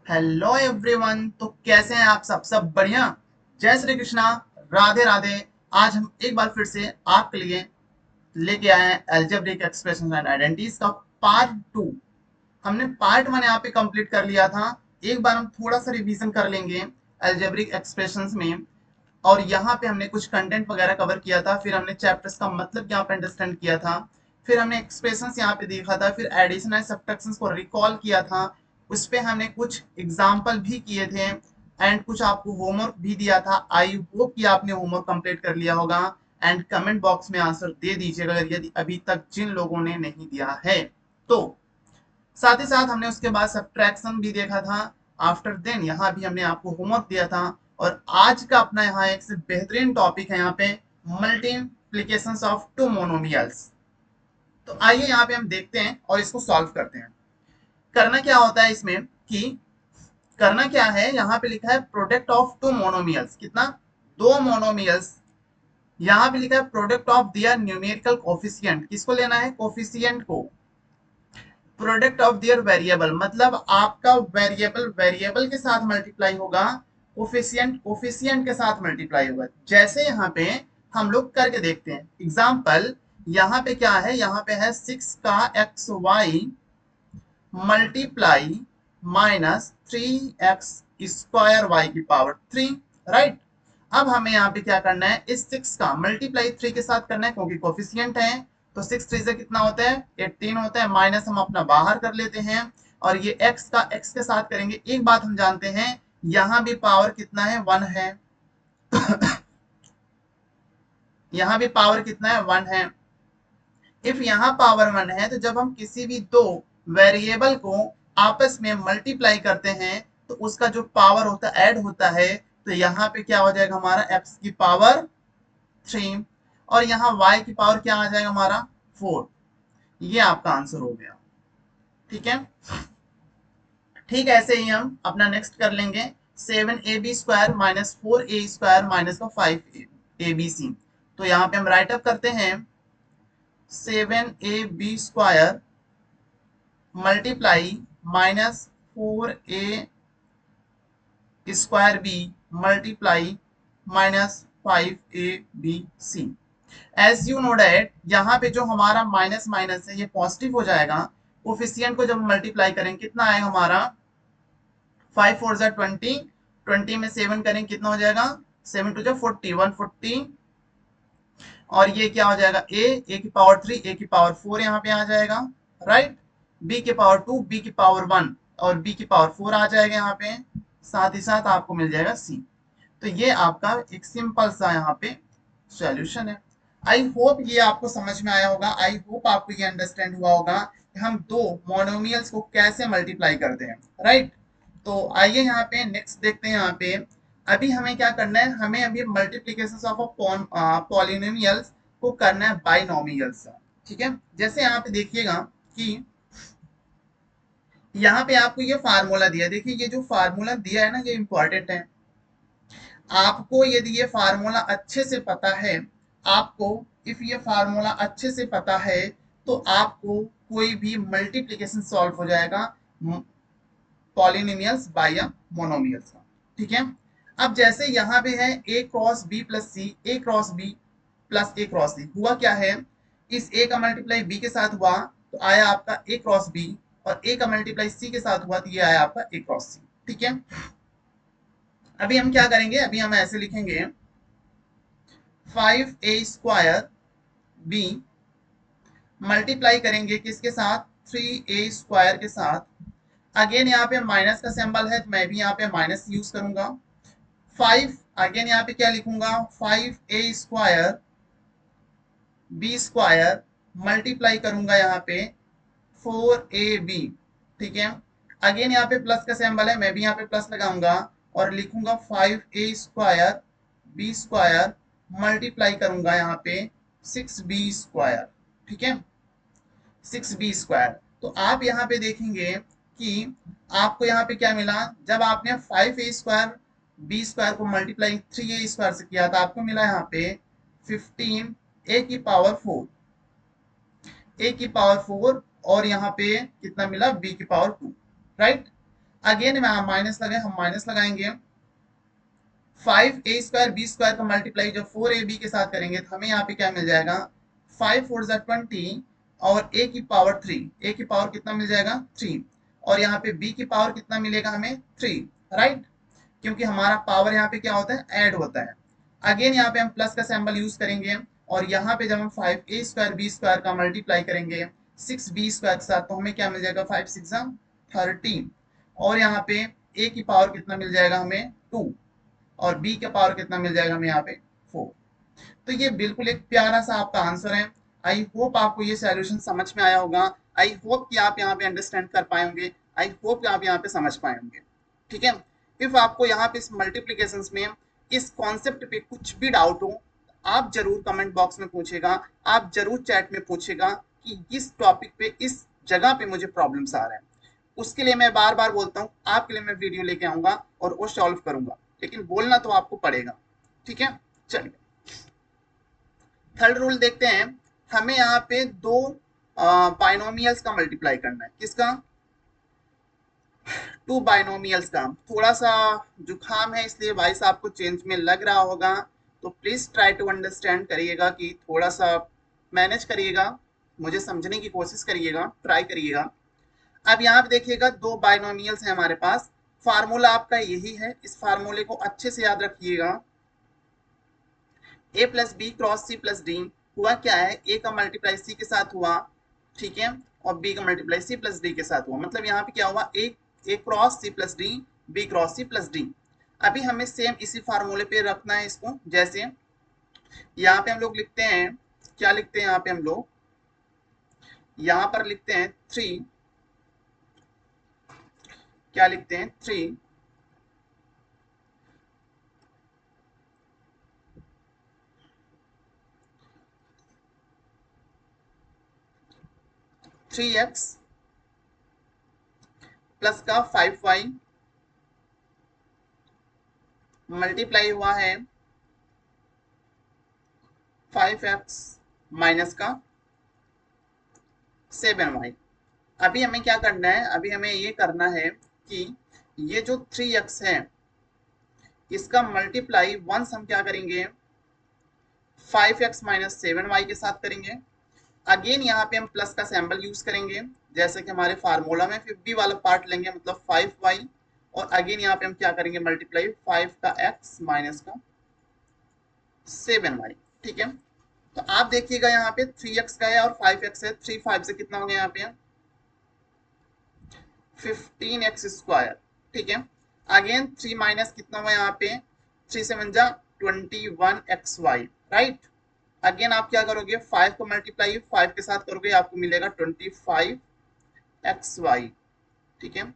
Hello everyone. तो कैसे हैं आप सब बढ़िया। जय श्री कृष्णा, राधे राधे। आज हम एक बार फिर से आपके लिए लेके आए हैं अलजेब्रिक एक्सप्रेशंस एंड आइडेंटिटीज का पार्ट टू। हमने पार्ट वन यहाँ पे कंप्लीट कर लिया था। एक बार हम थोड़ा सा रिवीजन कर लेंगे अलजेब्रिक एक्सप्रेशंस में। और यहाँ पे हमने कुछ कंटेंट वगैरह कवर किया था, फिर हमने चैप्टर्स का मतलब यहाँ पे अंडरस्टैंड किया था, फिर हमने एक्सप्रेशंस यहाँ पे देखा था, फिर एडिशन एंड सब्ट्रैक्शंस को रिकॉल किया था। उस पे हमने कुछ एग्जाम्पल भी किए थे एंड कुछ आपको होमवर्क भी दिया था। आई होप कि आपने होमवर्क कंप्लीट कर लिया होगा। एंड कमेंट बॉक्स में आंसर दे दीजिएगा यदि अभी तक जिन लोगों ने नहीं दिया है तो। साथ ही साथ हमने उसके बाद सब्ट्रैक्शन भी देखा था। आफ्टर देन यहाँ भी हमने आपको होमवर्क दिया था। और आज का अपना यहाँ एक से बेहतरीन टॉपिक है यहाँ पे मल्टीप्लीकेशंस ऑफ टू मोनोमियल्स। तो आइए यहाँ पे हम देखते हैं और इसको सॉल्व करते हैं। करना क्या होता है इसमें कि करना क्या है, यहाँ पे लिखा है प्रोडक्ट ऑफ टू मोनोमियल्स। कितना? दो मोनोमियल्स। यहाँ पे लिखा है product of their numerical coefficient. किसको लेना है? कोफिशिएंट को। प्रोडक्ट ऑफ दियर वेरिएबल मतलब आपका वेरिएबल वेरिएबल के साथ मल्टीप्लाई होगा, कोफिशिएंट कोफिशिएंट के साथ मल्टीप्लाई होगा। जैसे यहाँ पे हम लोग करके देखते हैं एग्जाम्पल। यहाँ पे क्या है? यहाँ पे है 6 का x y multiply minus 3x square y की पावर 3। राइट। अब हमें यहाँ पे क्या करना है? इस 6 का मल्टीप्लाई 3 के साथ करना है क्योंकि कोफिशिएंट है। तो 6 3 से कितना होता है? 18 होता है। माइनस हम अपना बाहर कर लेते हैं और ये x का x के साथ करेंगे। एक बात हम जानते हैं, यहाँ भी पावर कितना है? 1 है। यहाँ भी पावर कितना है? 1 है। इफ यहाँ पावर 1 है तो जब हम किसी भी दो वेरिएबल को आपस में मल्टीप्लाई करते हैं तो उसका जो पावर होता है ऐड होता है। तो यहाँ पे क्या हो जाएगा हमारा? x की पावर 3। और यहाँ y की पावर क्या आ जाएगा हमारा? 4। ये आपका आंसर हो गया। ठीक है। ठीक ऐसे ही हम अपना नेक्स्ट कर लेंगे। 7ab² माइनस 4a² माइनस का 5abc। तो यहाँ पे हम राइट अप करते हैं 7ab² multiply minus 4a² b multiply minus 5abc। As you know that यहाँ पे जो हमारा माइनस माइनस है ये पॉजिटिव हो जाएगा। कोफिशिएंट को जब मल्टीप्लाई करेंगे कितना आएगा हमारा? 5 4 जा 20। 20 में 7 करेंगे कितना हो जाएगा? 7 2 जा 40 140। और ये क्या हो जाएगा? ए की पावर 3 ए की पावर 4 यहाँ पे आ जाएगा। राइट। बी की पावर 2 बी की पावर 1 और बी की पावर 4 आ जाएगा यहाँ पे। साथ ही साथ आपको मिल जाएगा सी। तो ये आपका एक सिंपल सा यहाँ पे सॉल्यूशन है। आई होप ये आपको समझ में आया होगा। आई होप आपको ये अंडरस्टैंड हुआ होगा कि हम दो मोनोमियल्स को कैसे मल्टीप्लाई करते हैं। राइट। तो आइए यहाँ पे नेक्स्ट देखते हैं। यहाँ पे अभी हमें क्या करना है? हमें अभी मल्टीप्लीकेशन ऑफ पॉलिनोमियल्स को करना है बाइनोमियल्स से। ठीक है। जैसे यहाँ पे देखिएगा कि यहाँ पे आपको ये फार्मूला दिया है। देखिए ये जो फार्मूला दिया है ना ये इंपॉर्टेंट है। आपको यदि ये फार्मूला अच्छे से पता है, आपको इफ ये फार्मूला अच्छे से पता है तो आपको कोई भी मल्टीप्लीकेशन सॉल्व हो जाएगा पॉलिनोमियल्स बाय या मोनोमियल्स का। ठीक है। अब जैसे यहाँ पे है a cross B plus C, A cross B plus A cross C. हुआ क्या है? इस a का मल्टीप्लाई b के साथ हुआ तो आया आपका a क्रॉस b, और a का मल्टीप्लाई c के साथ हुआ तो ये आया आपका a क्रॉस c। ठीक है। अभी हम क्या करेंगे? अभी हम ऐसे लिखेंगे 5a² b मल्टीप्लाई करेंगे किसके साथ? 3a² के साथ। अगेन यहाँ पे माइनस का सिंबल है तो मैं भी यहाँ पे माइनस यूज करूंगा। 5 अगेन यहाँ पे क्या लिखूंगा? 5a² b² मल्टीप्लाई करूंगा यहाँ पे 4ab। ठीक है। अगेन यहाँ पे प्लस का सिंबल है, मैं भी यहाँ पे प्लस लगाऊंगा और लिखूंगा 5a² b² मल्टीप्लाई करूंगा यहाँ पे 6b²। ठीक है। 6b²। तो आप यहाँ पे देखेंगे कि आपको यहाँ पे क्या मिला? जब आपने 5a² b² को मल्टीप्लाई 3a² से किया था आपको मिला यहाँ पे 15 a की पावर 4, a की पावर 4। और यहाँ पे कितना मिला? b की पावर 2। राइट। अगेन में हम माइनस लगाए, हम माइनस लगाएंगे 5a² b² का मल्टीप्लाई जब 4ab के साथ करेंगे तो हमें यहाँ पे क्या मिल जाएगा 5 4 20 और a की पावर 3, a की पावर कितना मिल जाएगा 3 और यहाँ पे b की पावर कितना मिलेगा हमें 3, राइट, क्योंकि हमारा पावर यहाँ पे क्या होता है ऐड होता है। अगेन यहाँ पे हम प्लस का सिंबल यूज करेंगे और यहाँ पे जब हम 5a² b² का मल्टीप्लाई करेंगे 6b² के साथ तो हमें क्या मिल जाएगा 5 6 13 और यहाँ पे a की पावर कितना मिल जाएगा हमें 2 और b का पावर कितना मिल जाएगा हमें यहाँ पे 4। तो ये बिल्कुल एक प्यारा सा आपका आंसर है। आई होप आपको ये सॉल्यूशन समझ में आया होगा। आई होप कि आप यहाँ पे अंडरस्टैंड कर पाए होंगे। आई होप कि आप यहाँ पे समझ पाए होंगे। ठीक है, इफ आपको यहाँ पे इस मल्टीप्लीकेशन में इस कॉन्सेप्ट पे कुछ भी डाउट हो आप जरूर कमेंट बॉक्स में पूछेगा, आप जरूर चैट में पूछेगा कि इस टॉपिक पे इस जगह पे मुझे प्रॉब्लम्स आ रहे हैं। उसके लिए मैं बार बार बोलता हूँ आपके लिए मैं वीडियो लेके आऊंगा और वो सॉल्व करूंगा, लेकिन बोलना तो आपको पड़ेगा। ठीक है, चलिए थर्ड रूल देखते हैं। हमें यहाँ पे दो बाइनोमियल्स का मल्टीप्लाई करना है। किसका? टू बाइनोमियल्स का। थोड़ा सा जुकाम है इसलिए वॉइस आपको चेंज में लग रहा होगा, तो प्लीज ट्राई टू अंडरस्टैंड करिएगा कि थोड़ा सा मैनेज करिएगा, मुझे समझने की कोशिश करिएगा, ट्राई करिएगा। अब यहाँ पे देखिएगा दो बाइनोमियल्स हैं हमारे पास। फार्मूला आपका यही है, इस फार्मूले को अच्छे से याद रखिएगा। a plus b cross c plus d हुआ क्या है, a का मल्टीप्लाई c के साथ हुआ, ठीक है, और b का मल्टीप्लाई c प्लस डी के साथ हुआ। मतलब यहाँ पे क्या हुआ, a cross c plus D, b cross c plus D. अभी हमें सेम इसी फार्मूले पे रखना है इसको। जैसे यहाँ पे हम लोग लिखते हैं, क्या लिखते हैं यहाँ पे हम लोग, यहाँ पर लिखते हैं 3, क्या लिखते हैं 3 3x प्लस का 5y मल्टीप्लाई हुआ है 5x माइनस का 7y। अभी हमें क्या करना है, अभी हमें ये करना है कि ये जो 3x है इसका मल्टीप्लाई वंस हम क्या करेंगे 5x माइनस 7y के साथ करेंगे। अगेन यहाँ पे हम प्लस का सिंबल यूज करेंगे, जैसे कि हमारे फार्मूला में 50 वाला पार्ट लेंगे, मतलब 5y और अगेन यहाँ पे हम क्या करेंगे मल्टीप्लाई 5 का x माइनस का 7y। ठीक है, तो आप देखिएगा यहाँ पे 3x का है और 5x है, 3 5 से कितना हो गया यहाँ पे 15x²। ठीक है, अगेन 3 माइनस कितना हुआ यहाँ पे 3 7 जा 21xy, राइट। अगेन आप क्या करोगे 5 को मल्टीप्लाई 5 के साथ करोगे आपको मिलेगा 25xy। ठीक है,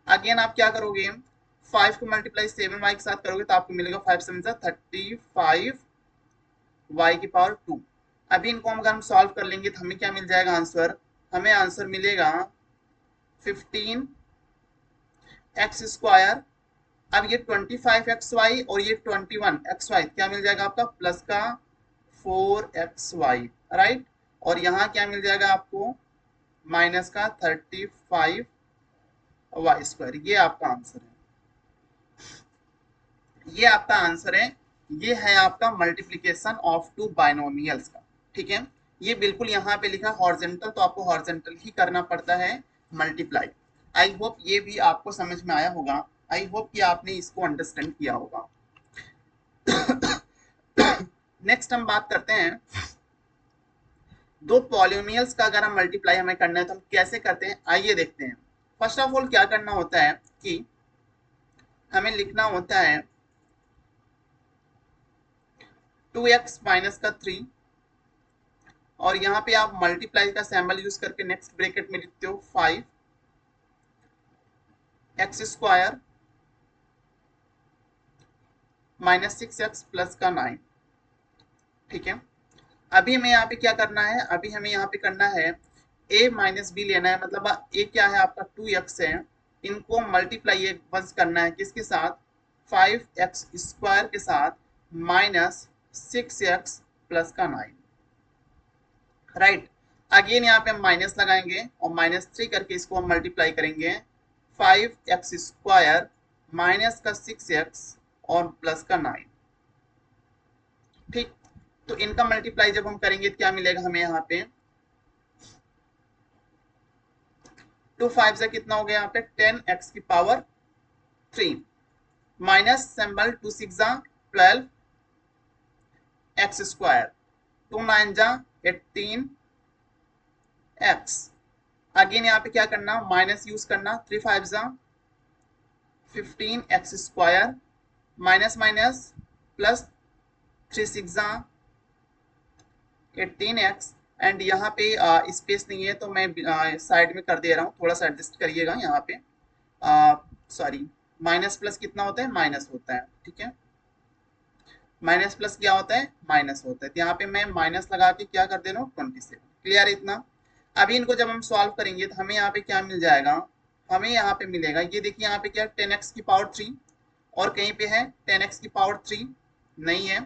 अगेन आप क्या करोगे 5 को मल्टीप्लाई 7y के साथ करोगे तो आपको मिलेगा 5 7 जा 35y की पावर 2। अभी इनको अगर हम सॉल्व कर लेंगे तो हमें क्या मिल जाएगा आंसर, हमें आंसर मिलेगा 15x²। अब ये 25xy और ये 21xy क्या मिल जाएगा आपका प्लस का 4xy, राइट, और यहाँ क्या मिल जाएगा आपको माइनस का 35y²। ये आपका आंसर है, ये आपका आंसर है। ये है आपका मल्टीप्लीकेशन ऑफ टू बाइनोमियल्स का। ठीक है, ये बिल्कुल यहाँ पे लिखा हॉरिजॉन्टल, तो आपको हॉरिजॉन्टल ही करना पड़ता है मल्टीप्लाई। आई होप ये भी आपको समझ में आया होगा, आई होप कि आपने इसको अंडरस्टैंड किया होगा। नेक्स्ट हम बात करते हैं दो पॉलिनोमियल्स का अगर हम मल्टीप्लाई हमें करना है तो हम कैसे करते हैं, आइए देखते हैं। फर्स्ट ऑफ ऑल क्या करना होता है कि हमें लिखना होता है 2x माइनस का 3 और यहाँ पे आप मल्टीप्लाई का सिंबल यूज करके नेक्स्ट ब्रैकेट में लिखते हो 5x² माइनस 6x प्लस का 9। ठीक है, अभी हमें यहाँ पे क्या करना है, अभी हमें यहाँ पे करना है a माइनस बी लेना है, मतलब a क्या है आपका 2x है, इनको मल्टीप्लाई बस करना है किसके साथ 5x² के साथ माइनस 6x प्लस का 9, राइट। अगेन यहाँ पे हम माइनस लगाएंगे और -3 करके इसको हम मल्टीप्लाई करेंगे 5x² माइनस का 6x और प्लस का 9। ठीक, तो इनका मल्टीप्लाई जब हम करेंगे तो क्या मिलेगा हमें यहाँ पे, 2 5 से कितना हो गया यहाँ पे 10x³ minus symbol 2 6 12x², 2 9 18x। Again यहाँ पे क्या करना, माइनस यूज करना, 3 5 15x² minus minus plus 3 6 18x। And यहाँ पे स्पेस नहीं है तो मैं साइड में कर दे रहा हूँ, थोड़ा सा एडजस्ट करिएगा यहाँ पे। सॉरी, माइनस प्लस कितना होता है, माइनस होता है, ठीक है, माइनस प्लस क्या होता है, माइनस होता है। तो यहाँ पे मैं माइनस लगा के क्या कर दे रहा हूँ 27। क्लियर है इतना। अभी इनको जब हम सॉल्व करेंगे तो हमें यहाँ पे क्या मिल जाएगा, हमें यहाँ पे मिलेगा, ये देखिए यहाँ पे क्या 10x³ और कहीं पे है 10x³ नहीं है,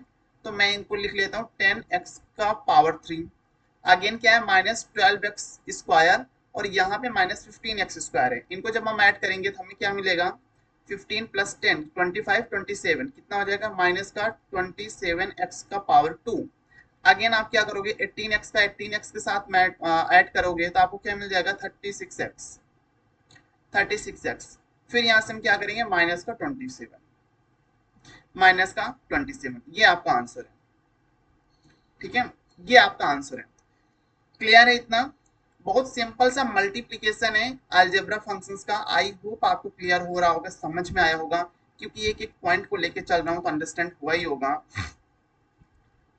तो मैं इनको लिख लेता हूँ 10x⁻3। अगेन क्या है, माइनस 12x² और यहाँ पे माइनस 15x² है। इनको जब हम ऐड करेंगे तो हमें क्या मिलेगा, 15 प्लस 10 25 27 कितना हो जाएगा, माइनस का 27x⁻2। अगेन आप क्या करोगे, 18x का 18x के साथ ऐड करोगे तो आपको क्या मिल जाएगा, 36x। फिर यहाँ से हम क्या करेंगे, माइनस का 27, ये आपका आंसर है। ठीक है, ये आपका आंसर है। क्लियर है इतना। बहुत सिंपल सा मल्टीप्लीकेशन है अलजेब्रा फंक्शंस का। आई होप आपको क्लियर हो रहा होगा, समझ में आया होगा, क्योंकि एक एक पॉइंट को लेके चल रहा हूं तो अंडरस्टैंड हुआ ही होगा।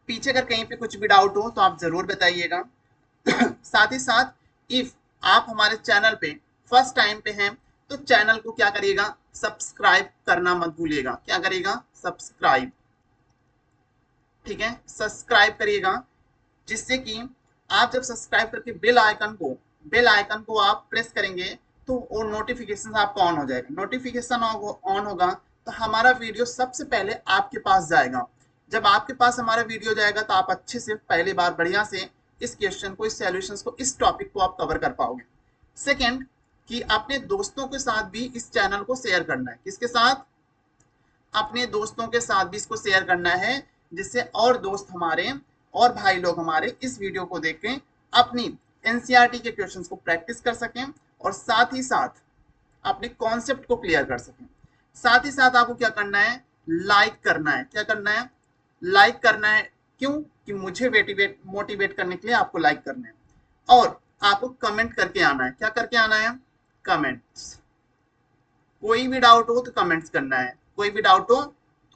पीछे अगर कहीं पे कुछ भी डाउट हो तो आप जरूर बताइएगा। साथ ही साथ इफ आप हमारे चैनल पे फर्स्ट टाइम पे हैं तो चैनल को क्या करिएगा, सब्सक्राइब करना मत भूलिएगा। क्या करिएगा, सब्सक्राइब। ठीक है, सब्सक्राइब करिएगा, जिससे कि आप जब सब्सक्राइब करके बेल आइकन को आप प्रेस करेंगे तो वो नोटिफिकेशन आपका ऑन हो जाएगा। नोटिफिकेशन ऑन होगा तो हमारा वीडियो सबसे पहले आपके पास जाएगा। जब आपके पास हमारा वीडियो जाएगा तो आप अच्छे से पहली बार बढ़िया से इस क्वेश्चन को, इस सॉल्यूशंस को, इस टॉपिक को आप कवर कर पाओगे। सेकंड, कि अपने दोस्तों के साथ भी इस चैनल को शेयर करना है। किसके साथ, अपने दोस्तों के साथ भी इसको शेयर करना है, जिससे और दोस्त हमारे और भाई लोग हमारे इस वीडियो को देख के अपनी एनसीईआरटी के क्वेश्चंस को प्रैक्टिस कर सकें और साथ ही साथ अपने कॉन्सेप्ट को क्लियर कर सकें। साथ ही साथ आपको क्या करना है, लाइक करना है। क्या करना है, लाइक करना है। क्यों, कि मुझे मोटिवेट करने के लिए आपको लाइक करना है। और आपको कमेंट करके आना है। क्या करके आना है, कमेंट्स। कोई भी डाउट हो तो कमेंट्स करना है, कोई भी डाउट हो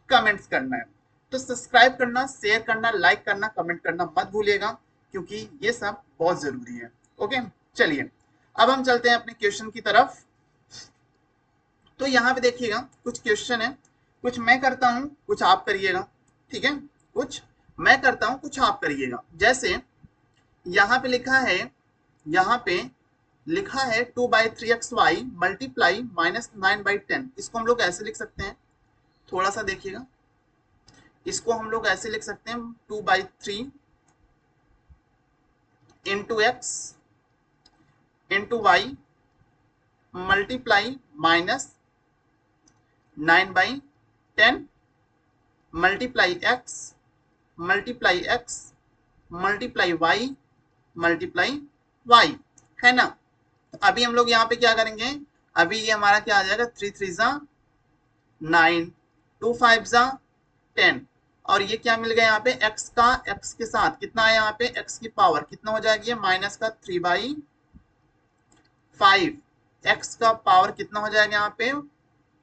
कमेंट्स करना है। तो सब्सक्राइब करना, शेयर करना, लाइक करना, कमेंट करना मत भूलिएगा, क्योंकि ये सब बहुत जरूरी है। ओके, चलिए अब हम चलते हैं अपने क्वेश्चन की तरफ। तो यहाँ पे देखिएगा कुछ क्वेश्चन है, कुछ मैं करता हूं कुछ आप करिएगा। ठीक है, कुछ मैं करता हूं कुछ आप करिएगा। जैसे यहाँ पे लिखा है, यहाँ पे लिखा है 2/3xy मल्टीप्लाई -9/10। इसको हम लोग ऐसे लिख सकते हैं, थोड़ा सा देखिएगा, इसको हम लोग ऐसे लिख सकते हैं 2/3 into x into y multiply -9/10 multiply x multiply y, है ना। तो अभी हम लोग यहाँ पे क्या करेंगे, अभी ये हमारा क्या आ जाएगा, 3 3 9, 2 5 10, और ये क्या मिल गया यहाँ पे, x का x के साथ कितना है, यहाँ पे x की पावर कितना हो जाएगी, माइनस का 3/5। x का पावर कितना हो जाएगा यहाँ पे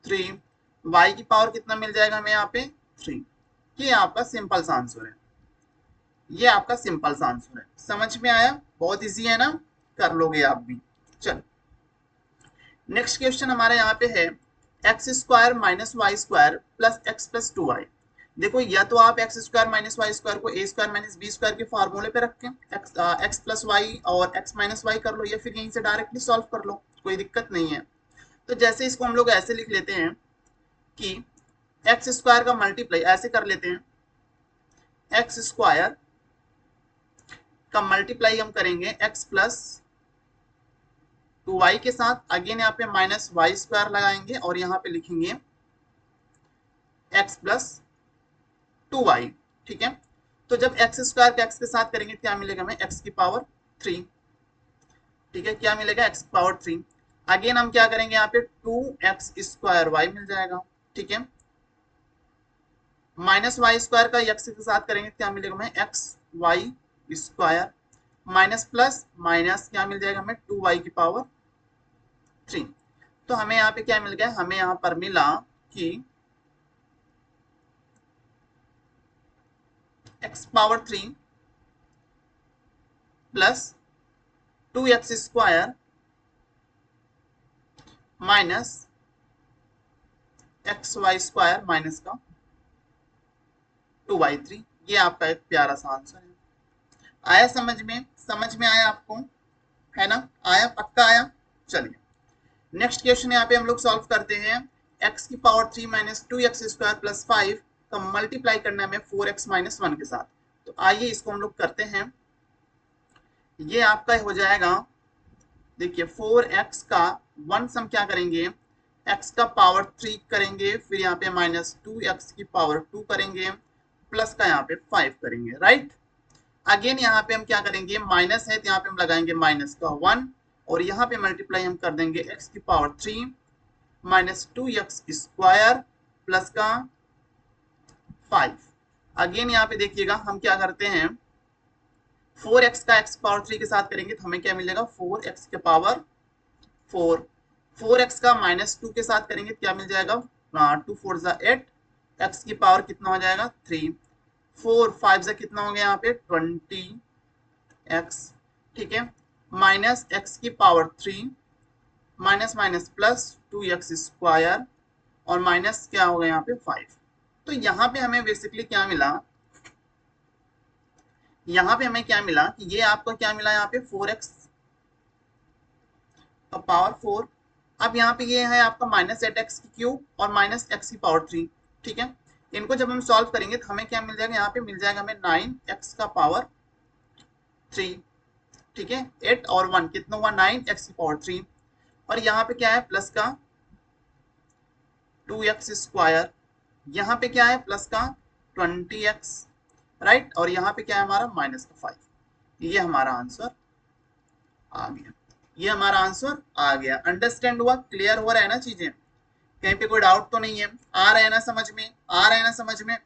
3, y की पावर कितना मिल जाएगा हमें यहाँ पे 3। ये आपका सिंपल सा आंसर है, ये आपका सिंपल सा आंसर है। समझ में आया, बहुत इजी है ना, कर लोगे आप भी। चलो नेक्स्ट क्वेश्चन हमारे यहाँ पे है x² - y² plus x plus 2y। देखो, या तो आप x² - y² को a² - b² के फार्मूले पे रख के x प्लस वाई और x माइनस वाई कर लो, या फिर यहीं से डायरेक्टली सॉल्व कर लो, कोई दिक्कत नहीं है। तो जैसे इसको हम लोग ऐसे लिख लेते हैं कि x² का मल्टीप्लाई ऐसे कर लेते हैं, x² का मल्टीप्लाई हम करेंगे x प्लस 2y के साथ अगेन यहाँ पे माइनस वाई स्क्वायर लगाएंगे और यहाँ पे लिखेंगे x प्लस 2y। ठीक है, तो जब x स्क्वायर के x के साथ करेंगे क्या मिलेगा हमें x की पावर 3। ठीक है, क्या मिलेगा x की पावर 3। अगेन हम क्या करेंगे यहाँ पे 2x स्क्वायर y मिल जाएगा। ठीक है, माइनस वाई स्क्वायर का x के साथ करेंगे क्या मिलेगा हमें x y square minus plus minus क्या मिल जाएगा हमें 2y की पावर 3। तो हमें यहाँ पे क्या मिल गया, हमें यहाँ पर मिला कि x power 3 plus 2x square minus x y square minus का 2y3। ये आपका एक प्यारा सा आंसर है। आया समझ में? समझ में आया आपको, है ना? आया, पक्का आया। चलिए नेक्स्ट क्वेश्चन यहाँ पे हम लोग सॉल्व करते हैं। x की power 3 minus 2x square plus 5 का मल्टीप्लाई करना है 4x माइनस 1 के साथ। तो आइए इसको हम लोग करते हैं। ये आपका हो जाएगा, देखिए 4x का 1 सम क्या करेंगे, x का पावर 3 करेंगे, फिर यहाँ पे माइनस 2x की पावर 2 करेंगे, प्लस का यहाँ पे 5 करेंगे, राइट। अगेन यहाँ पे हम क्या करेंगे, माइनस है तो यहाँ पे हम लगाएंगे माइनस का 1 और यहाँ पे मल्टीप्लाई हम कर देंगे x की power 3 minus 2x square plus का 5। अगेन यहाँ पे देखिएगा हम क्या करते हैं, 4x का x पावर 3 के साथ करेंगे तो हमें क्या मिलेगा, 4x के पावर 4। 4x का माइनस 2 के साथ करेंगे क्या मिल जाएगा, 2 4 जा 8, x की पावर कितना हो जाएगा 3, 4 5 जा कितना हो गया यहाँ पे 20x। ठीक है, माइनस x की power 3 minus minus plus 2x square और माइनस क्या होगा यहाँ पे 5। तो यहाँ पे हमें बेसिकली क्या मिला, यहाँ पे हमें क्या मिला कि ये आपको क्या मिला यहाँ पे 4x का पावर 4। अब यहाँ पे ये है आपका माइनस 8x की क्यूब और माइनस x की पावर 3। ठीक है, इनको जब हम सॉल्व करेंगे तो हमें क्या मिल जाएगा, यहाँ पे मिल जाएगा हमें 9x का पावर 3। ठीक है, 8 और 1 कितना हुआ 9x की पावर 3 और यहाँ पे क्या है प्लस का 2x स्क्वायर, यहाँ पे क्या है प्लस का 20x, राइट, और यहाँ पे क्या है हमारा माइनस का 5। ये हमारा आंसर आ गया, ये हमारा आंसर आ गया। अंडरस्टैंड हुआ, क्लियर हो रहा है ना चीजें, कहीं पे कोई डाउट तो नहीं है, आ रहा है ना समझ में, आ रहा है ना समझ में,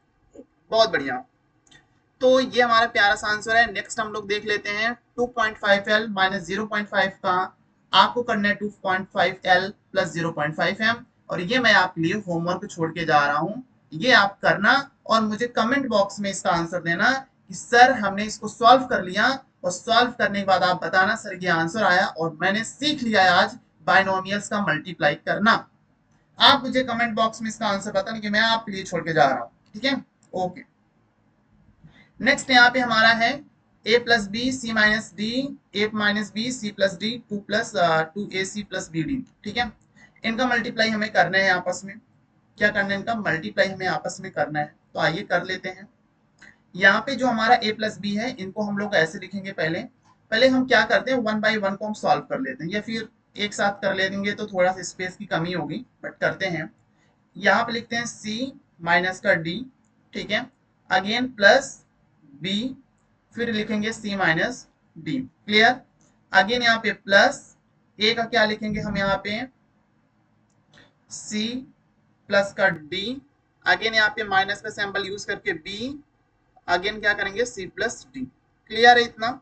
बहुत बढ़िया। तो ये हमारा प्यारा सा आंसर है। नेक्स्ट हम लोग देख लेते हैं 2.5L माइनस 0.5 का आपको करना है 2.5L प्लस 0.5M और ये मैं आपके लिए होमवर्क छोड़ के जा रहा हूँ। ये आप करना और मुझे कमेंट बॉक्स में इसका आंसर देना कि सर हमने इसको सॉल्व कर लिया, और सॉल्व करने के बाद आप बताना सर ये आंसर आया और मैंने सीख लिया है आज बाइनोमियल्स का मल्टीप्लाई करना। आप मुझे कमेंट बॉक्स में इसका आंसर बताना कि मैं आपके लिए छोड़ के जा रहा हूँ। ठीक है, ओके। नेक्स्ट यहाँ पे हमारा है a plus B C minus d, a minus B c plus d, 2 a C plus b d. ठीक है, इनका मल्टीप्लाई हमें करना है आपस में, क्या करना है इनका मल्टीप्लाई हमें आपस में करना है। तो आइए कर लेते हैं। यहाँ पे जो हमारा a प्लस बी है इनको हम लोग ऐसे लिखेंगे, पहले पहले हम क्या करते हैं 1 बाई 1 को हम सॉल्व कर लेते हैं, या फिर एक साथ कर लेंगे तो थोड़ा सा स्पेस की कमी होगी, बट करते हैं। यहाँ पे लिखते हैं c माइनस का d, ठीक है, अगेन प्लस b, फिर लिखेंगे c minus d, clear. Again यहाँ पे प्लस a का क्या लिखेंगे हम यहाँ पे c प्लस का d, अगेन यहाँ पे माइनस का सिंबल यूज करके b, अगेन क्या करेंगे c प्लस d, क्लियर है इतना।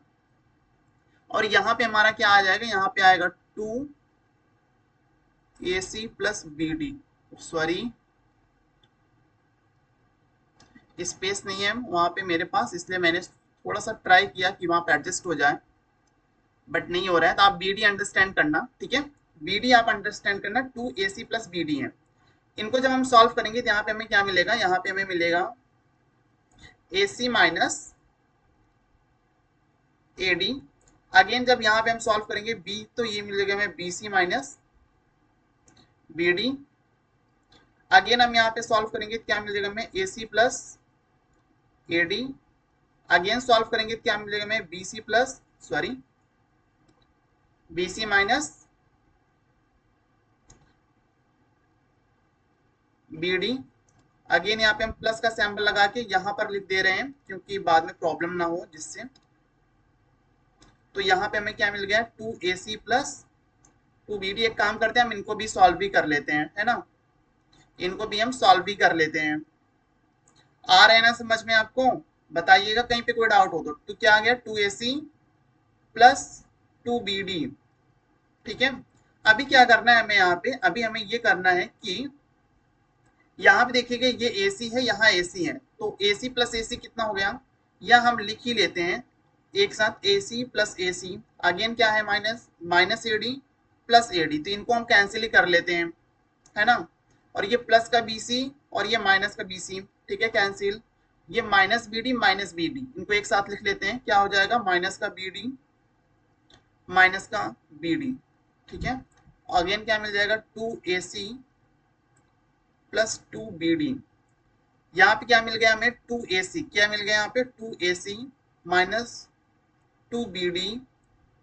और यहाँ पे हमारा क्या आ जाएगा, यहाँ पे आएगा 2ac plus b d, sorry space नहीं है वहां पे मेरे पास, इसलिए मैंने थोड़ा सा ट्राई किया कि वहां पे एडजस्ट हो जाए, बट नहीं हो रहा है। तो आप बी डी अंडरस्टैंड करना, ठीक है, बी डी आप अंडरस्टैंड करना, 2ac प्लस बी डी है। इनको जब हम सॉल्व करेंगे तो यहाँ पे हमें क्या मिलेगा, यहाँ पे हमें मिलेगा ac माइनस ए डी। अगेन जब यहाँ पे हम सॉल्व करेंगे b तो ये मिलेगा हमें bc minus b d. Again हम यहाँ पे सॉल्व करेंगे क्या मिलेगा हमें ac plus a d. Again solve करेंगे क्या मिलेगा हमें bc plus, sorry bc minus b d. Again यहाँ पे हम प्लस का सैंबल लगा के यहाँ पर लिख दे रहे हैं क्योंकि बाद में प्रॉब्लम ना हो जिससे। तो यहाँ पे हमें क्या मिल गया, 2ac प्लस 2bd। एक काम करते हैं हम इनको भी सॉल्व भी कर लेते हैं, है ना, इनको भी हम सॉल्व भी कर लेते हैं। आ रहे हैं ना समझ में आपको, बताइएगा कहीं पे कोई डाउट हो तो क्या आ गया 2ac प्लस 2bd। ठीक है, अभी क्या करना है हमें यहाँ पे, अभी हमें ये करना है कि यहाँ पे देखिएगा ये AC है, यहाँ AC है, तो AC प्लस AC कितना हो गया, या हम लिख ही लेते हैं एक साथ AC प्लस AC। अगेन क्या है minus minus AD plus AD, तो इनको हम कैंसिल ही कर लेते हैं, है ना। और ये प्लस का BC और ये माइनस का BC, ठीक है, कैंसिल। ये माइनस BD इनको एक साथ लिख लेते हैं, क्या हो जाएगा माइनस का BD माइनस का BD। ठीक है, अगेन क्या मिल जाएगा 2AC प्लस 2BD। यहाँ पे क्या मिल गया हमें 2AC, क्या मिल गया यहाँ पे 2AC minus 2BD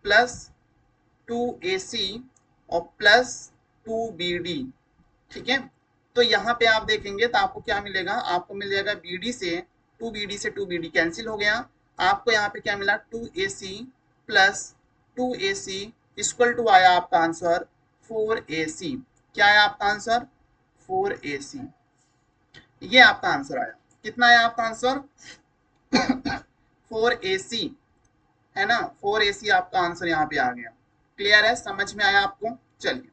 plus 2AC और प्लस 2BD। ठीक है, तो यहाँ पे आप देखेंगे तो आपको क्या मिलेगा, आपको मिल जाएगा BD से 2BD से 2BD कैंसिल हो गया। आपको यहाँ पे क्या मिला 2AC plus 2AC equal to आया आपका आंसर 4AC। क्या आया आपका आंसर 4AC। ये आपका आंसर आया, कितना आया आपका आंसर 4AC, है ना, 4AC आपका आंसर यहाँ पे आ गया। क्लियर है, समझ में आया आपको। चलिए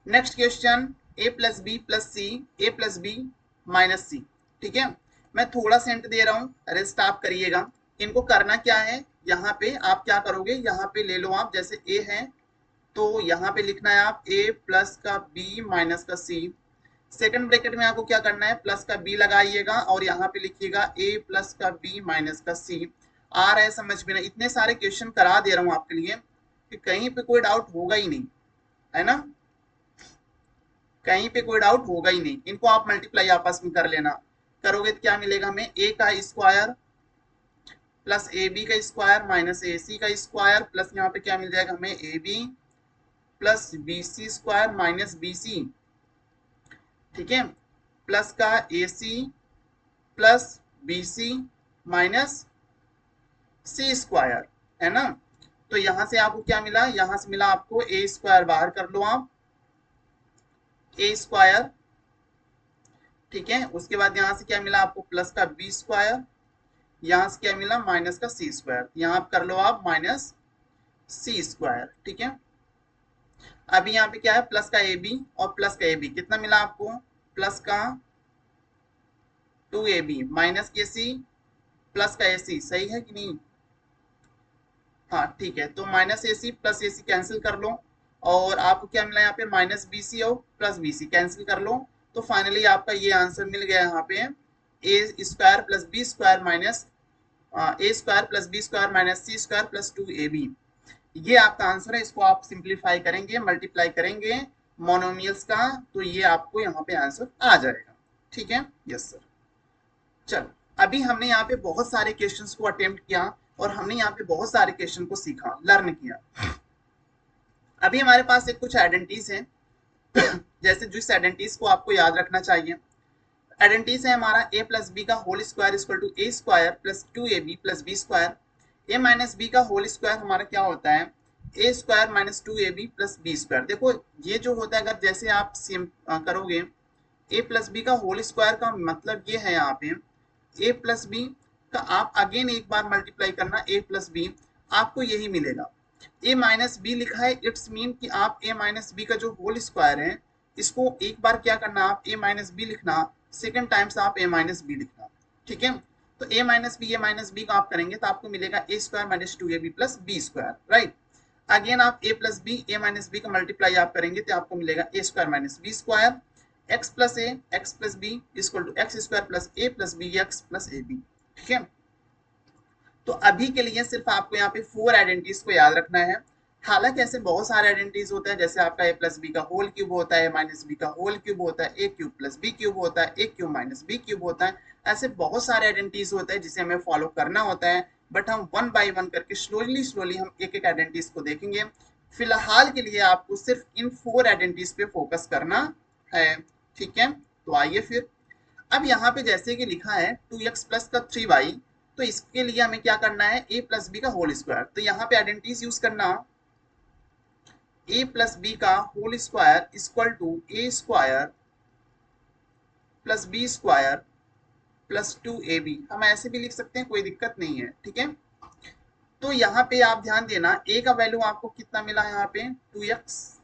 next question, a plus B plus C A plus B minus C. ठीक है, मैं थोड़ा सा हिंट दे रहा हूँ, रेस्ट आप करिएगा। इनको करना क्या है, यहाँ पे आप क्या करोगे, यहाँ पे ले लो आप, जैसे a है तो यहाँ पे लिखना है आप a प्लस का b माइनस का c। सेकंड ब्रैकेट में आपको क्या करना है, प्लस का b लगाइएगा और यहाँ पे लिखिएगा a प्लस का b माइनस का c। आ रहा है समझ में ना, इतने सारे क्वेश्चन करा दे रहा हूँ आपके लिए कि कहीं पे कोई डाउट होगा ही नहीं, है ना, कहीं पे कोई डाउट होगा ही नहीं। इनको आप मल्टीप्लाई आपस में कर लेना, करोगे तो क्या मिलेगा हमें, a का स्क्वायर प्लस ए बी का स्क्वायर माइनस ए सी का स्क्वायर प्लस यहाँ पे क्या मिल जाएगा हमें A B plus B C square minus B C. ठीक है, प्लस का A C plus B C minus C square, है ना। तो यहां से आपको क्या मिला, यहां से मिला आपको ए स्क्वायर, बाहर कर लो आप ए स्क्वायर। ठीक है, उसके बाद यहां से क्या मिला आपको प्लस का बी स्क्वायर, यहां से क्या मिला माइनस का सी स्क्वायर, यहां कर लो आप माइनस सी स्क्वायर। ठीक है, अभी यहाँ पे क्या है प्लस का ए बी और प्लस का ए बी, कितना मिला आपको प्लस का 2ab माइनस के सी प्लस का ए सी, सही है कि नहीं। हाँ ठीक है, तो minus A C plus A C cancel कर लो और आपको क्या मिला यहाँ पे माइनस बी सी और प्लस बी सी कैंसिल कर लो। तो फाइनली आपका ये आंसर मिल गया यहाँ पे A square plus B square minus A square plus B square minus C square plus 2ab। ये आपका आंसर है, इसको आप सिंप्लीफाई करेंगे मल्टीप्लाई करेंगे मोनोमियल्स का, तो ये आपको यहाँ पे आंसर आ जाएगा। ठीक है, यस सर। चलो अभी हमने यहाँ पे बहुत सारे क्वेश्चंस को अटेम्प्ट किया और हमने यहाँ पे बहुत सारे क्वेश्चन को सीखा, लर्न किया। अभी हमारे पास एक कुछ आइडेंटिटीज हैं जैसे जिस आइडेंटिटीज को आपको याद रखना चाहिए। आइडेंटिटीज है हमारा a प्लस बी का whole square equal to A square plus 2ab plus B square. a minus B का होल स्क्वायर हमारा क्या होता है A square minus 2ab plus B square. देखो ये जो होता है, अगर जैसे आप करोगे a प्लस बी का होल स्क्वायर का मतलब ये है यहाँ पे a प्लस बी का आप अगेन एक बार मल्टीप्लाई करना a प्लस बी, आपको यही मिलेगा। a माइनस बी लिखा है, इट्स मीन कि आप a माइनस बी का जो होल स्क्वायर है इसको एक बार क्या करना, आप a माइनस बी लिखना, सेकेंड टाइम्स आप a माइनस बी लिखना। ठीक है, तो a माइनस बी का आप करेंगे तो आपको मिलेगा a square minus 2ab plus B square, right. Again आप a plus b a minus B का मल्टीप्लाई आप करेंगे तो आपको मिलेगा a square minus b square x plus a x plus b equal to x square plus a plus b x plus A b. ठीक है, तो अभी के लिए सिर्फ आपको यहाँ पे 4 आइडेंटिटीज को याद रखना है। हालांकि ऐसे बहुत सारे आइडेंटिटीज होते हैं, जैसे आपका ए प्लस बी का होल क्यूब होता है, माइनस बी का होल क्यूब होता है, ए क्यूब प्लस बी क्यूब होता है, ए क्यूब माइनस बी क्यूब होता है। ऐसे बहुत सारे आइडेंटिटीज होते हैं जिसे हमें फॉलो करना होता है, बट हम वन बाई वन करके स्लोली हम एक एक आइडेंटिटीज को देखेंगे। फिलहाल के लिए आपको सिर्फ इन 4 आइडेंटिटीज पे फोकस करना है। ठीक है, तो आइए फिर अब यहाँ पे जैसे कि लिखा है 2x प्लस का 3y, तो इसके लिए हमें क्या करना है, a प्लस बी का होल स्क्वायर। तो यहाँ पे आइडेंटिटीज यूज करना, a प्लस बी का whole square equal to a square plus B square plus 2ab। हम ऐसे भी लिख सकते हैं, कोई दिक्कत नहीं है, ठीक है। तो यहाँ पे आप ध्यान देना, a का वैल्यू आपको कितना मिला है यहाँ पे 2x,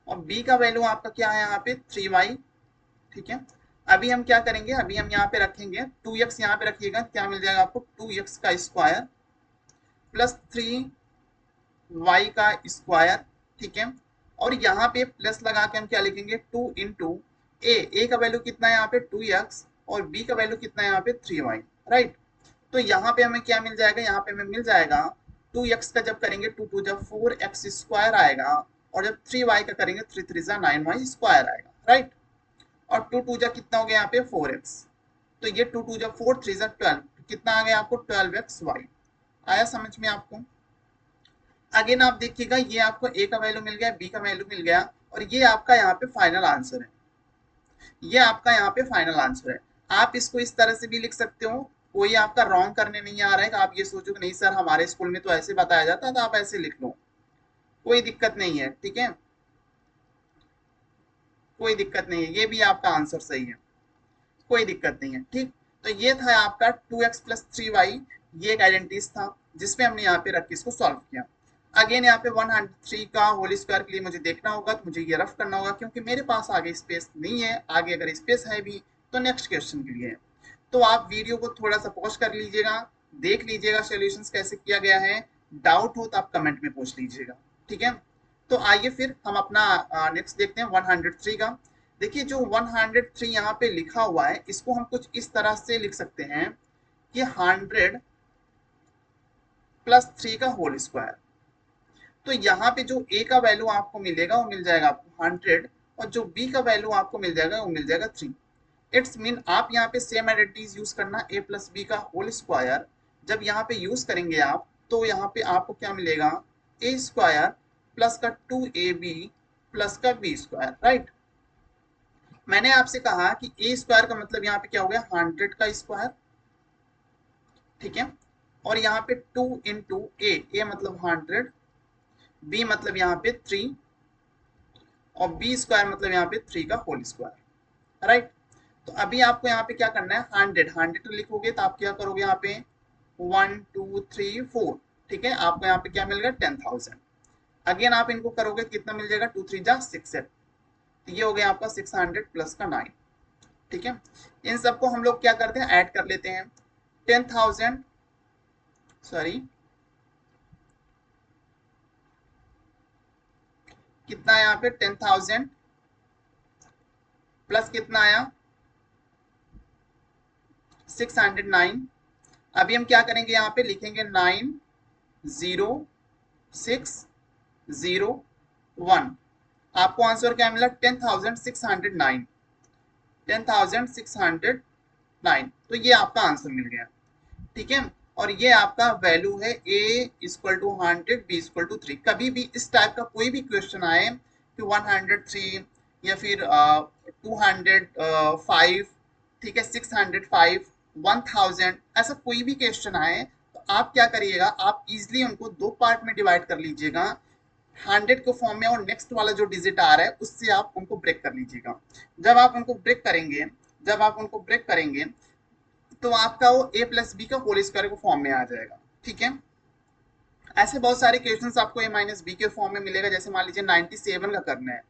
और b का वैल्यू आपका क्या है यहाँ पे 3y, ठीक है। अभी हम क्या करेंगे, अभी हम यहाँ पे रखेंगे 2x, यहाँ पे रखिएगा, क्या मिल जाएगा आपको 2x का स्क्वायर प्लस 3y का स्क्वायर, ठीक है। और यहाँ पे प्लस लगा के हम क्या लिखेंगे 2 इंटू ए का वैल्यू कितना है यहाँ पे 2x, और b का वैल्यू कितना है यहाँ पे 3y, राइट। तो यहाँ पे हमें क्या मिल जाएगा, यहाँ पे हमें मिल जाएगा 2x का जब करेंगे 2 2 जब 4x स्क्वायर आएगा, और जब 3y का करेंगे 3 3 जा 9y स्क्वायर आएगा, राइट। और 2 2 जा कितना हो गया यहाँ पे 4x, तो ये 2 2 जा 4 3 जा 12, कितना आ गया आपको 12xy। आया समझ में आपको। अगेन आप देखिएगा, ये आपको a का वैल्यू मिल गया, b का वैल्यू मिल गया, और ये आपका यहाँ पे फाइनल आंसर है, ये आपका यहाँ पे फाइनल आंसर है। आप इसको इस तरह से भी लिख सकते हो, कोई आपका रॉन्ग करने नहीं आ रहा है कि आप ये सोचो कि नहीं सर हमारे स्कूल में तो ऐसे बताया जाता है, तो आप ऐसे लिख लो, कोई दिक्कत नहीं है, ठीक है, कोई दिक्कत नहीं है, ये भी आपका आंसर सही है, कोई दिक्कत नहीं है, ठीक। तो ये था आपका 2x प्लस 3y, ये एक आइडेंटिटीज था जिसमें हमने यहाँ पे रख के इसको सॉल्व किया। अगेन यहाँ पे 103 का होल स्क्वायर के लिए मुझे देखना होगा, तो मुझे ये रफ करना होगा, क्योंकि मेरे पास आगे स्पेस नहीं है, आगे अगर स्पेस है भी तो नेक्स्ट क्वेश्चन के लिए है। तो आप वीडियो को थोड़ा सा पॉज कर लीजिएगा, देख लीजिएगा सॉल्यूशंस कैसे किया गया है, डाउट हो तो आप कमेंट में पूछ लीजिएगा, ठीक है। तो आइए फिर हम अपना नेक्स्ट देखते हैं 103 का। देखिए जो 103 यहाँ पे लिखा हुआ है, इसको हम कुछ इस तरह से लिख सकते हैं कि 100 प्लस 3 का होल स्क्वायर। तो यहाँ पे जो a का वैल्यू आपको मिलेगा वो मिल जाएगा आपको 100, और जो b का वैल्यू आपको मिल जाएगा वो मिल जाएगा 3। इट्स मीन आप यहाँ पे सेम आइडेंटिटीज यूज करना, a प्लस बी का होल स्क्वायर जब यहाँ पे यूज करेंगे आप, तो यहाँ पे आपको क्या मिलेगा a स्क्वायर प्लस का 2ab प्लस का b स्क्वायर, राइट। मैंने आपसे कहा कि a स्क्वायर का मतलब यहाँ पे क्या हो गया 100 का स्क्वायर, ठीक है। और यहाँ पे 2 इंटू ए मतलब 100, b मतलब यहाँ पे 3, और b स्क्वायर मतलब यहाँ पे 3 का होल स्क्वायर, राइट। तो अभी आपको यहाँ पे क्या करना है 100 लिखोगे तो आप क्या करोगे यहाँ पे 1 2 3 4, ठीक है। आपको यहाँ पे क्या मिल गया 10,000। अगेन आप इनको करोगे कितना मिल जाएगा 2 3 जा 6 है, तो ये हो गया आपका 600 प्लस का 9, ठीक है। इन सबको हम लोग क्या करते हैं ऐड कर लेते हैं। 10,000 सॉरी कितना है यहाँ पे 10,000 प्लस कितना आया 609। अभी हम क्या करेंगे यहाँ पे लिखेंगे 90601। आपको आंसर क्या मिला 10,609, 10,609, तो ये आपका आंसर मिल गया, ठीक है। और ये आपका वैल्यू है a equal to 100, b equal to 3। कभी भी इस टाइप का कोई भी क्वेश्चन आए कि 103 या फिर 205, ठीक है, 605, 1000, ऐसा कोई भी क्वेश्चन आए तो आप क्या करिएगा, आप इजिली उनको दो पार्ट में डिवाइड कर लीजिएगा, 100 के फॉर्म में, और नेक्स्ट वाला जो डिजिट आ रहा है उससे आप उनको ब्रेक कर लीजिएगा। जब आप उनको ब्रेक करेंगे, जब आप उनको ब्रेक करेंगे तो आपका वो a प्लस बी का होल स्क्वायर के फॉर्म में आ जाएगा, ठीक है। ऐसे बहुत सारे क्वेश्चंस आपको a माइनस बी के फॉर्म में मिलेगा। जैसे मान लीजिए 97 का करना है,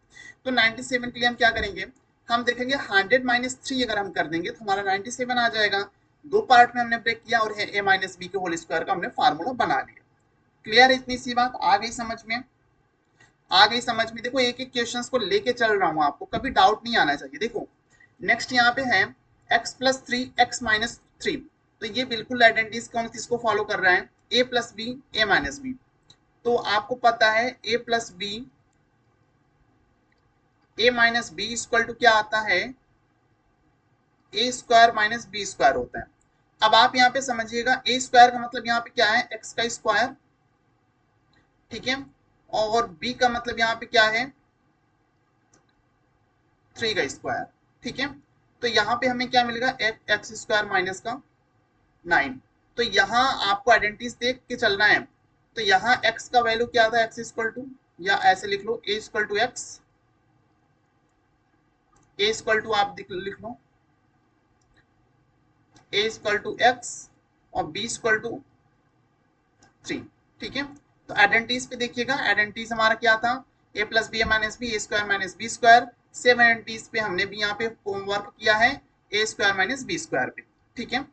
तो 97 के लिए हम क्या करेंगे, हम देखेंगे 100 माइनस 3 अगर हम कर देंगे तो हमारा 97 आ जाएगा। दो पार्ट में हमने ब्रेक किया और a माइनस बी के होल स्क्वायर का हमने फार्मूला बना लिया। क्लियर है, इतनी सी बात आ गई समझ में, आ गई समझ में। देखो एक एक क्वेश्चन को लेके चल रहा हूँ, आपको कभी डाउट नहीं आना चाहिए। देखो नेक्स्ट यहाँ पे है x प्लस 3 x माइनस 3, तो ये बिल्कुल आइडेंटिटीज कौन किसको फॉलो कर रहा है, a plus b a minus b. तो आपको पता है a plus b a minus b equal to क्या आता है a square minus b square होता है। अब आप यहाँ पे समझिएगा a स्क्वायर का मतलब यहाँ पे क्या है x का स्क्वायर, ठीक है, और b का मतलब यहाँ पे क्या है 3 का स्क्वायर। ठीक है। तो यहाँ पे हमें क्या मिलेगा, एक्स स्क्वायर माइनस का 9। तो यहाँ आपको आइडेंटिटीज देख के चलना है। तो यहाँ x का वैल्यू क्या था, x इक्वल टू, या ऐसे लिख लो a equal to x, a equal to आप लिख लो a इक्वल टू एक्स और b इक्वल टू 3। ठीक है। तो आइडेंटिटीज पे देखिएगा, आइडेंटिटीज हमारा क्या था, a plus B minus b, a square minus b square. Same identities पे हमने भी यहाँ पे होमवर्क किया है a square minus b square पे। ठीक है।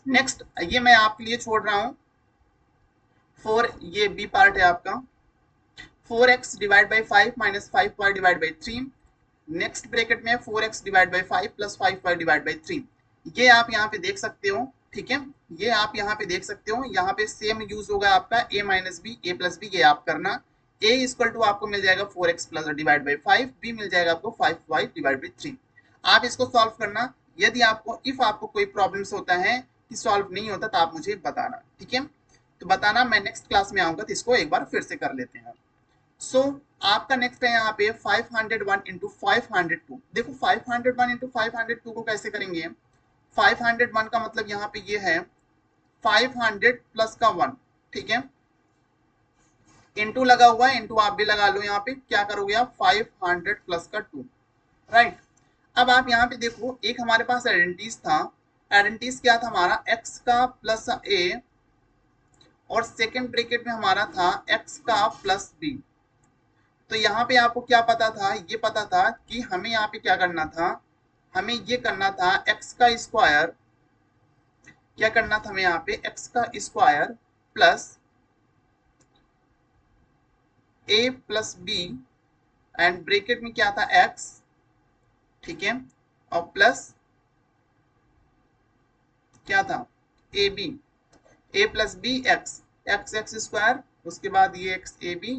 नेक्स्ट ये मैं आपके लिए छोड़ रहा हूं 4, ये बी पार्ट है आपका, 4x divide by 5 minus 5y divide by 3। Next bracket में 4x divide by 5 plus 5y divide by 3। ये आप यहाँ पे देख सकते हो। ठीक है, ये आप यहाँ पे देख सकते हो। यहाँ पे सेम यूज होगा आपका a minus b, a plus b, ये आप करना। a इक्वल टू आपको मिल जाएगा 4x plus divide by 5, b मिल जाएगा आपको 5y डिवाइड बाई 3। आप इसको सॉल्व करना। यदि आपको इफ आपको कोई प्रॉब्लम्स होता है कि सॉल्व नहीं होता तो आप मुझे बताना। ठीक है, तो बताना, मैं नेक्स्ट क्लास में आऊंगा तो इसको एक बार फिर से कर लेते हैं। सो आपका नेक्स्ट है यहाँ पे 501 इंटू 502। देखो 501 इंटू 502 को कैसे करेंगे, 501 का मतलब यहाँ पे ये है 500 प्लस का 1। ठीक है, इंटू लगा हुआ है, इंटू आप भी लगा लो। यहाँ पे क्या करोगे आप, 500 प्लस का 2। राइट। अब आप यहाँ पे देखो, एक हमारे पास आइडेंटिटीज था। आइडेंटिटीज क्या था हमारा, x का प्लस a, और सेकेंड ब्रैकेट में हमारा था x का प्लस b। तो यहाँ पे आपको क्या पता था, ये पता था कि हमें यहाँ पे क्या करना था, हमें ये करना था x का स्क्वायर, क्या करना था हमें यहाँ पे x का square plus a plus b, and bracket में क्या था x। ठीक है, और प्लस क्या था, a b, a plus b x, x x square, उसके बाद ये एक्स ए बी,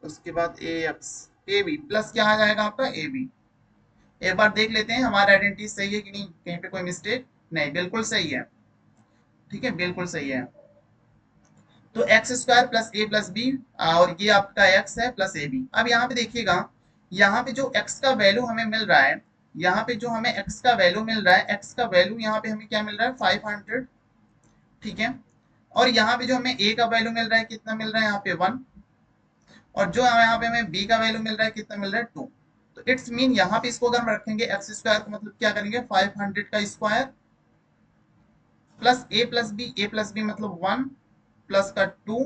उसके बाद a x a B, plus क्या आ जाएगा आपका ए बी। एक बार देख लेते हैं हमारा आइडेंटिटी सही है कि नहीं, कहीं पे कोई मिस्टेक नहीं, बिल्कुल सही है। ठीक है, बिल्कुल सही है। तो x square plus a plus b, और ये आपका एक्स है प्लस ए बी। अब यहाँ पे देखिएगा, यहाँ पे जो एक्स का वैल्यू हमें मिल रहा है, यहाँ पे जो हमें एक्स का वैल्यू मिल रहा है, एक्स का वैल्यू यहाँ पे हमें क्या मिल रहा है, 500। ठीक है, और यहाँ पे जो हमें ए का वैल्यू मिल रहा है, कितना मिल रहा है यहाँ पे 1, और जो यहाँ पे हमें बी का वैल्यू मिल रहा है, कितना मिल रहा है 2। तो इट्स मीन यहाँ पे इसको अगर हम रखेंगे एक्स स्क्वायर को, मतलब क्या करेंगे, 500 का square plus a plus B मतलब 1 प्लस का 2,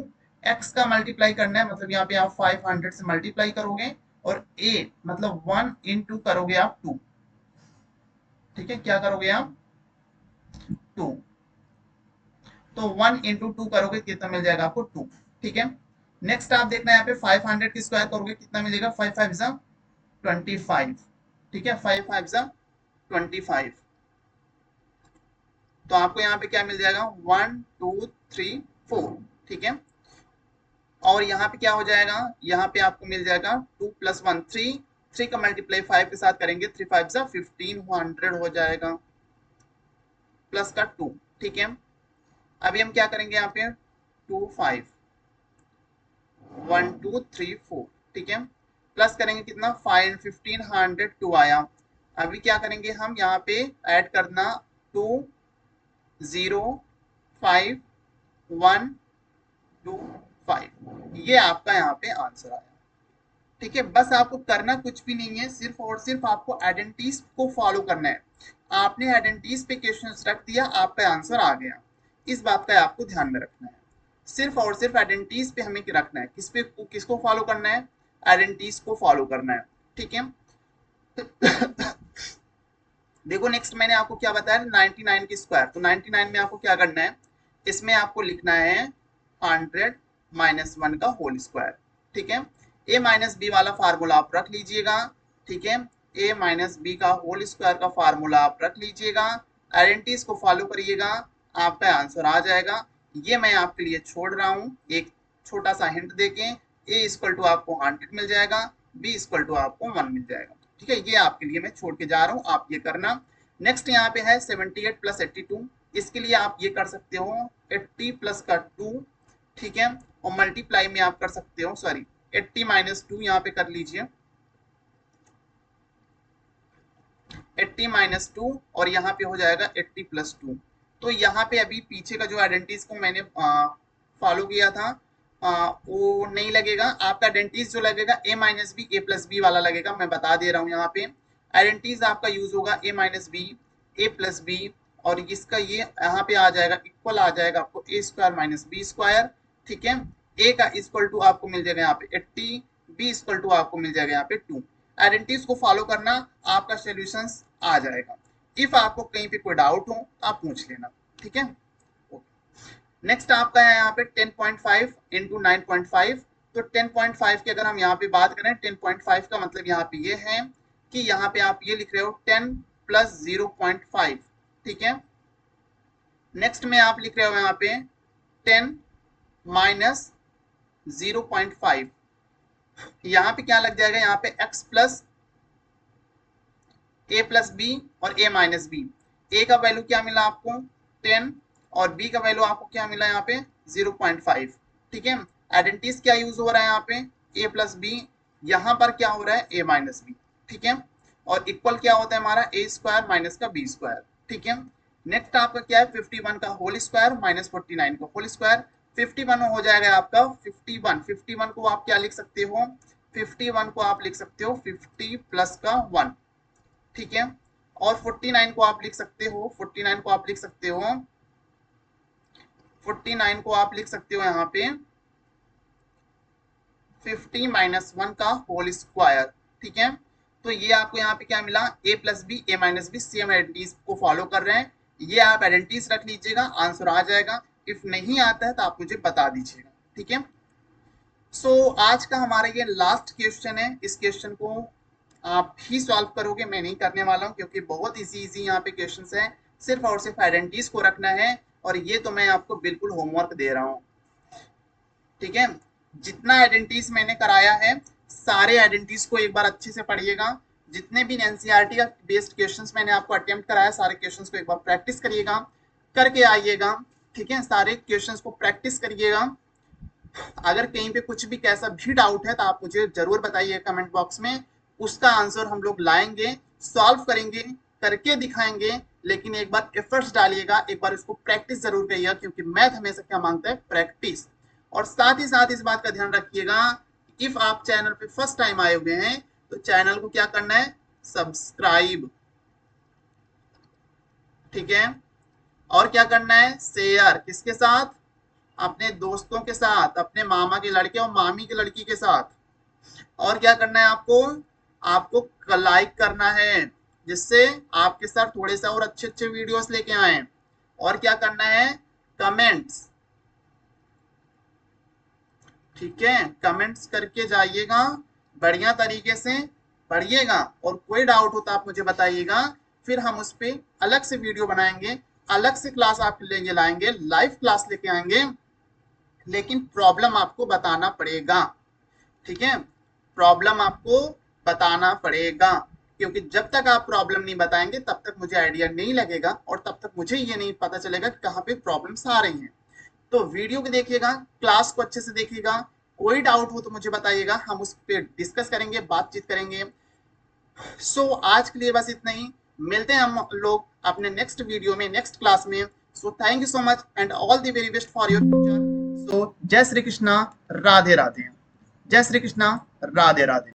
एक्स का मल्टीप्लाई करना है, मतलब यहाँ पे आप 500 से मल्टीप्लाई करोगे, और ए मतलब 1 इंटू करोगे आप 2। ठीक है, क्या करोगे आप, 2। तो 1 इंटू 2 करोगे, कितना मिल जाएगा आपको 2। ठीक है, नेक्स्ट आप देखना यहाँ पे 500 की स्क्वायर करोगे, कितना मिलेगा, 5 5 जा 25। ठीक है, 5 5 जा 25। तो आपको यहाँ पे क्या मिल जाएगा, 1 2 3 4। ठीक है, और यहाँ पे क्या हो जाएगा, यहाँ पे आपको मिल जाएगा 2 प्लस 1 3, 3 का मल्टीप्लाई 5 के साथ करेंगे, 3 5 जा 1500 हो जाएगा, प्लस का 2। ठीक है, अभी हम क्या करेंगे यहाँ पे, 2 5 1 2 3 4। ठीक है, प्लस करेंगे कितना, 5 1502 आया। अभी क्या करेंगे हम यहाँ पे ऐड करना, 2 0 5 1 2 5, ये आपका यहाँ पे आंसर आया। ठीक है, बस आपको करना कुछ भी नहीं है, सिर्फ और सिर्फ आपको आइडेंटिटीज को फॉलो करना है। आपने आइडेंटिटीज पे क्वेश्चन रख दिया, आपका आंसर आ गया। इस बात का आपको ध्यान में रखना है, सिर्फ और सिर्फ आइडेंटिटीज पे हमें रखना है। किस पे, किसको फॉलो करना है, आइडेंटिटीज को फॉलो करना है। ठीक है, देखो नेक्स्ट मैंने आपको क्या बताया, 99 की स्क्वायर। तो 99 में आपको क्या करना है, इसमें आपको लिखना है 100 माइनस 1 का होल स्क्वायर। ठीक है, ए माइनस बी वाला फार्मूला आप रख लीजिएगा। ठीक है, ए माइनस बी का होल स्क्वायर का फार्मूला आप रख लीजिएगा, आइडेंटिटीज को फॉलो करिएगा, आपका आंसर आ जाएगा। ये मैं आपके लिए छोड़ रहा हूँ एक छोटा सा हिंट देके, ए इक्वल टू आपको 100 मिल जाएगा, बी इक्वल टू आपको 1 मिल जाएगा। ठीक है, ये आपके लिए मैं छोड़ के जा रहा हूँ, आप ये करना। नेक्स्ट यहाँ पे है 78 प्लस 82। इसके लिए आप ये कर सकते हो 80 प्लस का 2। ठीक है, और मल्टीप्लाई में आप कर सकते हो, सॉरी 80 माइनस 2 यहाँ पे कर लीजिए। 80 माइनस 2 और यहाँ पे हो जाएगा 80 प्लस 2। तो यहाँ पे अभी पीछे का जो आइडेंटिटीज को मैंने फॉलो किया था वो नहीं लगेगा। आपका आइडेंटिटीज जो लगेगा a minus b a plus b वाला लगेगा। मैं बता दे रहा हूँ यहाँ पे आइडेंटिटीज आपका यूज होगा a minus b a plus b और इसका ये यहाँ पे आ जाएगा इक्वल आ जाएगा आपको a square minus b square. ठीक है, a का इक्वल टू आपको मिल जाएगा यहाँ पे 80, b इक्वल टू आपको मिल जाएगा यहाँ पे 2। आइडेंटिटीज को फॉलो करना, आपका सॉल्यूशंस आ जाएगा। इफ आपको कहीं पे कोई डाउट हो आप पूछ लेना। ठीक है, नेक्स्ट आपका है यहाँ पे 10.5 इंटू 9.5। तो 10.5 की अगर हम यहाँ पे बात करें 10.5 का मतलब यहाँ पे ये है कि यहाँ पे आप ये लिख रहे हो 10 प्लस 0.5। ठीक है, नेक्स्ट में आप लिख रहे हो यहाँ पे 10 माइनस 0.5। यहाँ पे क्या लग जाएगा, यहाँ पे x plus a plus b और a माइनस बी। a का वैल्यू क्या मिला आपको 10 और b का वैल्यू आपको क्या मिला यहाँ पे 0.5। ठीक है, आइडेंटिटीज क्या यूज हो रहा है यहाँ पे a प्लस बी, यहाँ पर क्या हो रहा है a माइनस बी। ठीक है, और इक्वल क्या होता है हमारा a स्क्वायर माइनस का b स्क्वायर। ठीक है, नेक्स्ट आपका क्या है 51 का होल स्क्वायर माइनस 49 का होल स्क्वायर। 51 हो जाएगा आपका 51 को आप क्या लिख सकते हो 51 को आप लिख सकते हो 50 प्लस का 1। ठीक है, और 49 को आप लिख सकते हो 49 को आप लिख सकते हो 49 को आप लिख सकते हो यहाँ पे 50 माइनस 1 का होल स्क्वायर। ठीक है, तो ये आपको यहाँ पे क्या मिला a plus b a minus b same identities को फॉलो कर रहे हैं। ये आप आइडेंटिटीज रख लीजिएगा, आंसर आ जाएगा। इफ नहीं आता है तो आप मुझे बता दीजिएगा। ठीक है, सो आज का हमारा ये लास्ट क्वेश्चन है। इस क्वेश्चन को आप ही सॉल्व करोगे, मैं नहीं करने वाला हूँ क्योंकि बहुत इजी यहाँ पे क्वेश्चन है। सिर्फ और सिर्फ आइडेंटिटीज को रखना है और ये तो मैं आपको बिल्कुल होमवर्क दे रहा हूँ। ठीक है, जितना आइडेंटिटीज मैंने कराया है सारे आइडेंटिटीज को एक बार अच्छे से पढ़िएगा। जितने भी एनसीईआरटी का बेस्ड क्वेश्चंस मैंने आपको अटेम्प्ट कराया सारे क्वेश्चंस को एक बार प्रैक्टिस करिएगा, करके आइएगा। ठीक है, सारे क्वेश्चंस को प्रैक्टिस करिएगा। अगर कहीं पे कुछ भी कैसा भी डाउट है तो आप मुझे जरूर बताइए कमेंट बॉक्स में, उसका आंसर हम लोग लाएंगे, सॉल्व करेंगे, करके दिखाएंगे। लेकिन एक बार एफर्ट्स डालिएगा, एक बार इसको प्रैक्टिस जरूर करिएगा क्योंकि मैथ हमेशा क्या मांगता है प्रैक्टिस। और साथ ही साथ इस बात का ध्यान रखिएगा इफ आप चैनल पे फर्स्ट टाइम आए हुए हैं तो चैनल को क्या करना है सब्सक्राइब। ठीक है, और क्या करना है शेयर, किसके साथ अपने दोस्तों के साथ, अपने मामा के लड़के और मामी के लड़की के साथ। और क्या करना है आपको लाइक करना है जिससे आपके सर थोड़े से और अच्छे अच्छे वीडियोस लेके आए। और क्या करना है कमेंट्स। ठीक है, कमेंट्स करके जाइएगा, बढ़िया तरीके से पढ़िएगा और कोई डाउट हो तो आप मुझे बताइएगा, फिर हम उस पर अलग से वीडियो बनाएंगे, अलग से क्लास आपके लिए लाएंगे, लाइव क्लास लेके आएंगे। लेकिन प्रॉब्लम आपको बताना पड़ेगा। ठीक है, प्रॉब्लम आपको बताना पड़ेगा क्योंकि जब तक आप प्रॉब्लम नहीं बताएंगे तब तक मुझे आइडिया नहीं लगेगा और तब तक मुझे ये नहीं पता चलेगा कि कहाँ पे प्रॉब्लम्स आ रही हैं। तो वीडियो को देखिएगा, क्लास को अच्छे से देखिएगा, कोई डाउट हो तो मुझे बताइएगा, हम उस पर डिस्कस करेंगे, बातचीत करेंगे। सो आज के लिए बस इतना ही, मिलते हैं हम लोग अपने नेक्स्ट वीडियो में, नेक्स्ट क्लास में। So thank you so much and all the very best for your future. So जय श्री कृष्णा, राधे राधे। जय श्री कृष्णा, राधे राधे।